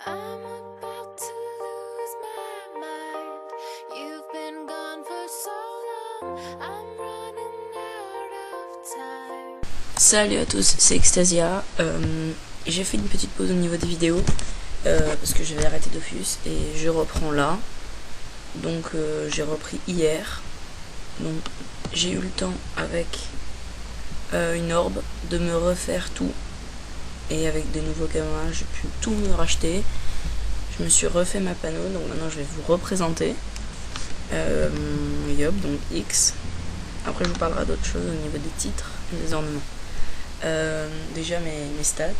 I'm about to lose my mind. You've been gone for so long. I'm running out of time. Salut à tous, c'est Extasia. J'ai fait une petite pause au niveau des vidéos parce que j'avais arrêté Dofus et je reprends là. Donc j'ai repris hier. Donc j'ai eu le temps avec une orbe de me refaire tout. Et avec des nouveaux caméras, j'ai pu tout me racheter. Je me suis refait ma panneau, donc maintenant je vais vous représenter mon Yob, donc X. Après je vous parlerai d'autres choses au niveau des titres et des ornements. Déjà mes stats.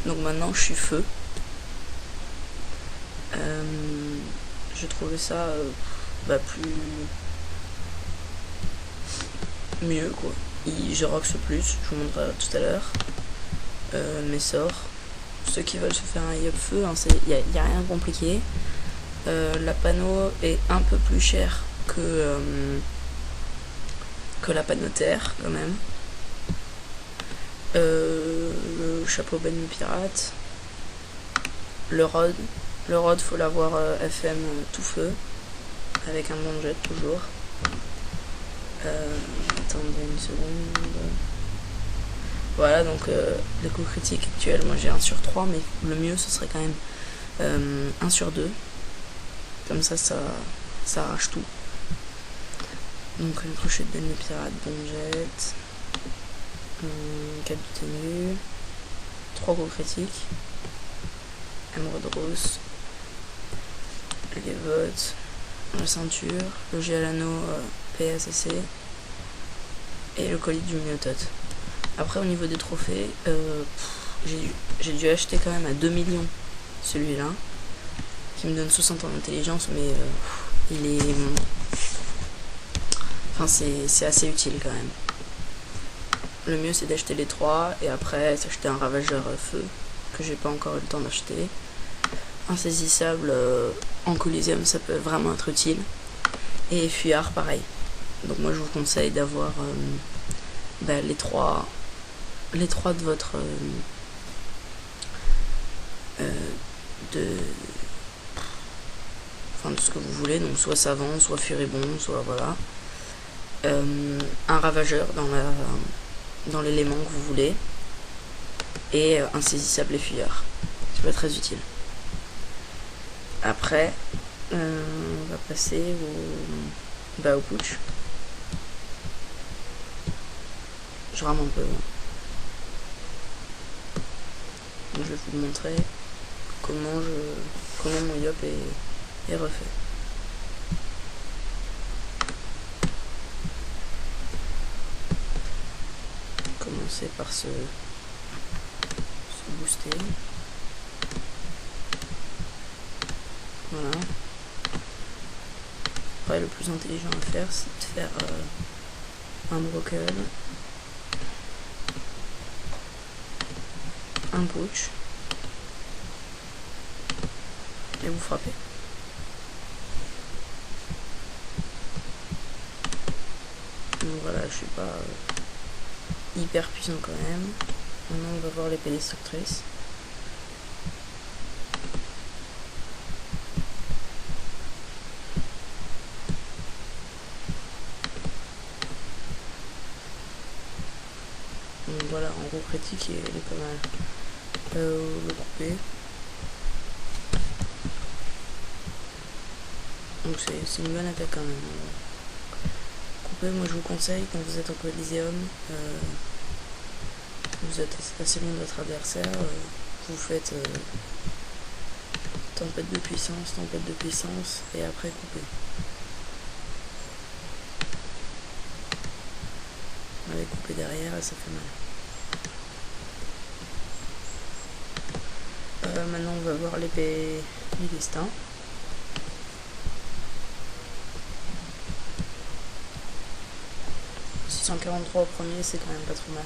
Donc maintenant je suis feu. Je trouvais ça plus mieux quoi. Je roxe plus, je vous montrerai tout à l'heure. Mes sorts. Ceux qui veulent se faire un Yob feu, hein, y a rien de compliqué. La panneau est un peu plus chère que la panneau terre quand même. Le chapeau Ben pirate. Le rod faut l'avoir FM tout feu avec un bon jet toujours. Attendez une seconde. Voilà, donc les coups critiques actuels, moi j'ai 1 sur 3, mais le mieux ce serait quand même 1 sur 2. Comme ça arrache tout. Donc une crochet de Ben pirate, bon jet. 4 de tenue, 3 coups critiques, émeraude rose, les bottes, la ceinture, le jet à l'anneau PACC et le colis du myotote. Après au niveau des trophées, j'ai dû acheter quand même à 2 millions celui-là, qui me donne 60 en intelligence, mais il est... Enfin c'est assez utile quand même. Le mieux c'est d'acheter les 3 et après s'acheter un ravageur feu que j'ai pas encore eu le temps d'acheter. Insaisissable en Coliseum, ça peut vraiment être utile. Et fuyard pareil. Donc moi je vous conseille d'avoir les 3 de votre de ce que vous voulez, donc soit savant, soit furibond, soit voilà. Un ravageur dans l'élément que vous voulez et insaisissable et fuyard, ça peut être très utile. Après on va passer au putsch. Je rame un peu, donc je vais vous montrer comment mon Yop est refait. Commencer par se booster. Voilà. Après le plus intelligent à faire, c'est de faire un broken, un putsch et vous frappez. Donc voilà, je suis pas hyper puissant quand même. Maintenant on va voir l'épée destructrice. Donc voilà, en gros critique il est pas mal. Le coupé. Donc c'est une bonne attaque quand même. Couper, moi je vous conseille quand vous êtes en Coliseum, vous êtes assez loin de votre adversaire, vous faites tempête de puissance et après couper. Allez, couper derrière et ça fait mal. Maintenant on va voir l'épée du destin. 643 au premier, c'est quand même pas trop mal.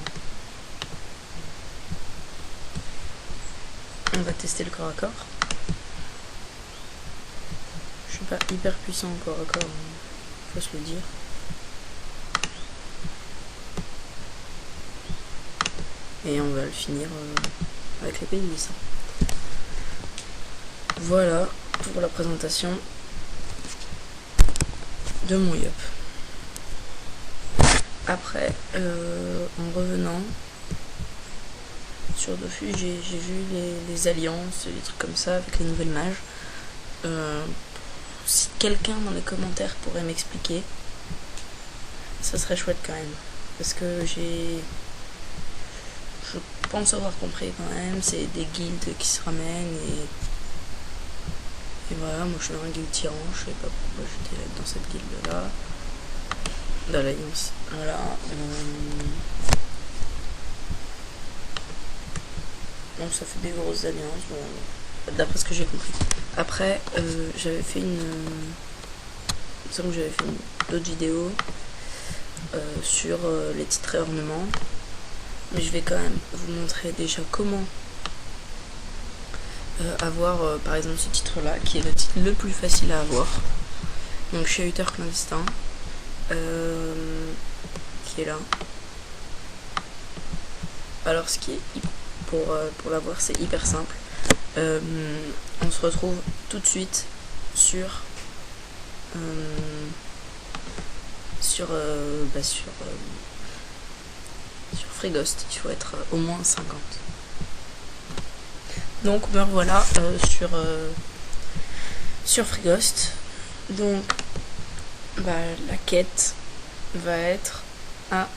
On va tester le corps à corps. Je suis pas hyper puissant au corps à corps, faut se le dire. Et on va le finir avec l'épée du dessin. Voilà pour la présentation de mon Yup. Après, en revenant sur Dofus, j'ai vu les alliances, les trucs comme ça avec les nouvelles mages. Si quelqu'un dans les commentaires pourrait m'expliquer, ça serait chouette quand même. Parce que je pense avoir compris quand même, c'est des guildes qui se ramènent et voilà, moi je suis dans un guild tyran, je sais pas pourquoi j'étais dans cette guilde là. Dans l'alliance. Voilà. Donc ça fait des grosses alliances, bon, d'après ce que j'ai compris. Après, j'avais fait d'autres vidéos sur les titres et ornements. Mais je vais quand même vous montrer déjà comment avoir par exemple ce titre là, qui est le titre le plus facile à avoir. Donc Chahuteur clandestin, qui est là. Alors ce qui est pour l'avoir, c'est hyper simple. On se retrouve tout de suite sur Freeghost. Il faut être au moins 50. Donc me revoilà sur Freeghost. Donc la quête va être à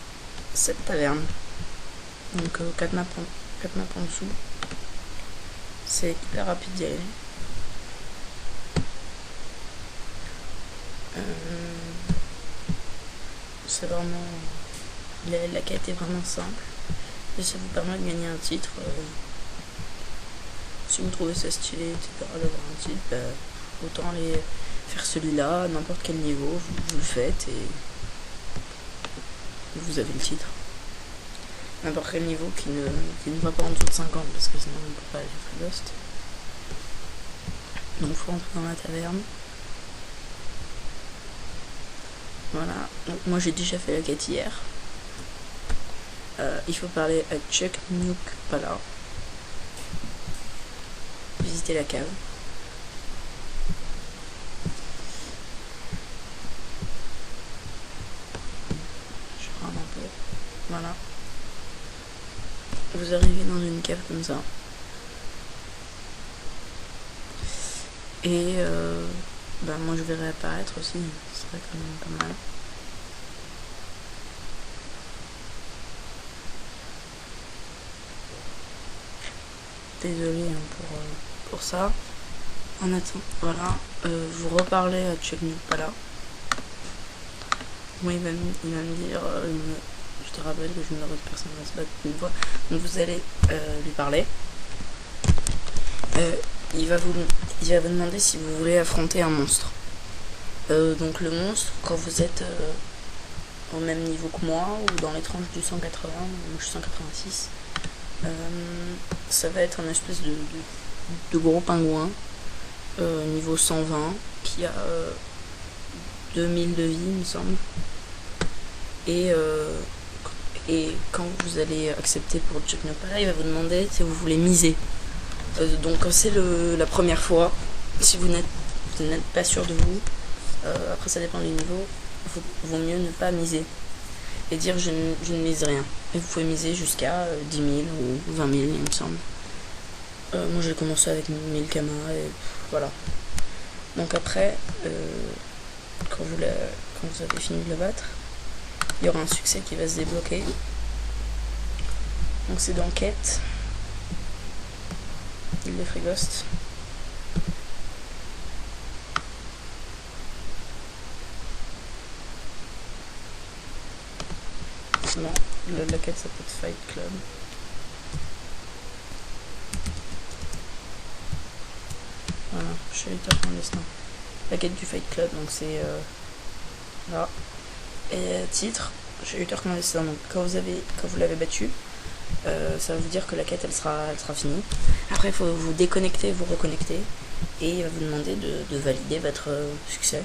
cette taverne. Donc 4 maps en dessous. C'est hyper rapide d'y aller. C'est vraiment... La quête est vraiment simple. Et ça vous permet de gagner un titre. Si vous trouvez ça stylé, etc., d'avoir un titre, autant aller faire celui-là, n'importe quel niveau, vous le faites et vous avez le titre. N'importe quel niveau qui ne va pas en dessous de 50, parce que sinon on ne peut pas aller sur Freeghost. Donc il faut rentrer dans la taverne. Voilà, donc moi j'ai déjà fait la quête hier. Il faut parler à Chuck Nukpala. Visiter la cave. Je rame un peu. Voilà. Vous arrivez dans une cave comme ça. Et moi je vais réapparaître aussi. Ce serait quand même pas mal. Désolée pour ça. En attendant, voilà, vous reparlez à Chuck Nukpala. Moi il va me dire, je te rappelle que je ne n'aurai personne va se battre une fois. Donc vous allez lui parler. Il va vous demander si vous voulez affronter un monstre. Donc le monstre, quand vous êtes au même niveau que moi, ou dans les tranches du 180, moi je suis 186, ça va être un espèce de gros pingouin, niveau 120, qui a 2000 de vie, il me semble. Et quand vous allez accepter pour Chuck Nukpala, il va vous demander si vous voulez miser. Donc quand c'est la première fois, si vous n'êtes pas sûr de vous, après ça dépend du niveau, il vaut mieux ne pas miser et dire je ne mise rien. Et vous pouvez miser jusqu'à 10 000 ou 20 000 il me semble. Moi j'ai commencé avec 1000 kamas et voilà. Donc après, quand vous avez fini de le battre, il y aura un succès qui va se débloquer. Donc c'est dans quête. Il est Freeghost. Non, la quête s'appelle Fight Club. Voilà, Chahuteur clandestin. La quête du Fight Club, donc c'est là. Et titre, Chahuteur clandestin. Donc quand vous l'avez battu, ça va vous dire que la quête elle sera finie. Après il faut vous déconnecter, vous reconnecter, et il va vous demander de valider votre succès.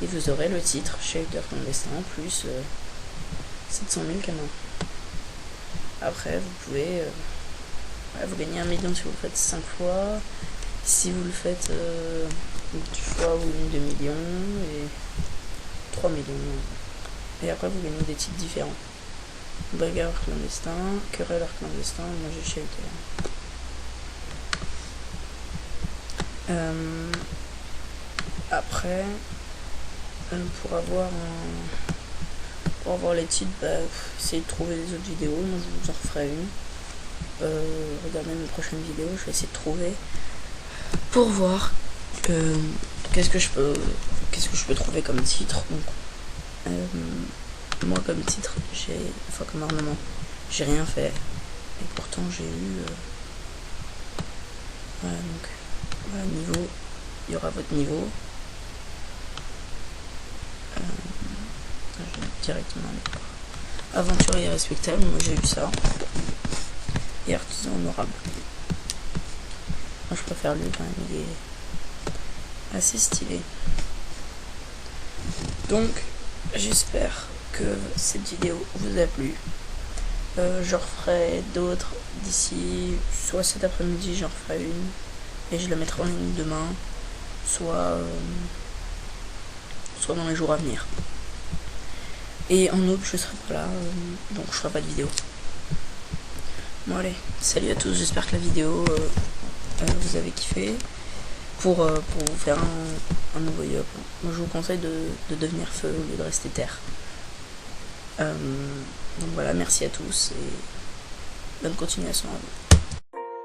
Et vous aurez le titre Chahuteur clandestin plus 700 000 canons. Après vous pouvez vous gagnez 1 million si vous le faites 5 fois, Si vous le faites du fois, vous gagnez 2 millions et 3 millions. Et après, vous gagnez des titres différents. Bagarre clandestin, querelleur clandestin, moi j'ai shaker. Après, pour avoir les titres, essayez de trouver les autres vidéos. Moi je vous en referai une. Regardez mes prochaines vidéos, je vais essayer de trouver pour voir qu'est-ce que je peux trouver comme titre. Donc, moi comme titre, comme ornement, j'ai rien fait et pourtant j'ai eu voilà, donc voilà, niveau, il y aura votre niveau. Je vais directement aller voir aventurier respectable, moi j'ai eu ça, et artisan honorable. Moi je préfère lui quand même, il est assez stylé. Donc j'espère que cette vidéo vous a plu. Je referai d'autres d'ici, soit cet après-midi j'en referai une et je la mettrai en ligne demain, soit dans les jours à venir. Et en août je serai pas là, donc je ferai pas de vidéo. Bon allez, salut à tous, j'espère que la vidéo vous avez kiffé. Pour vous faire un nouveau yop, moi je vous conseille de devenir feu au lieu de rester terre. Donc voilà, merci à tous et bonne continuation à vous.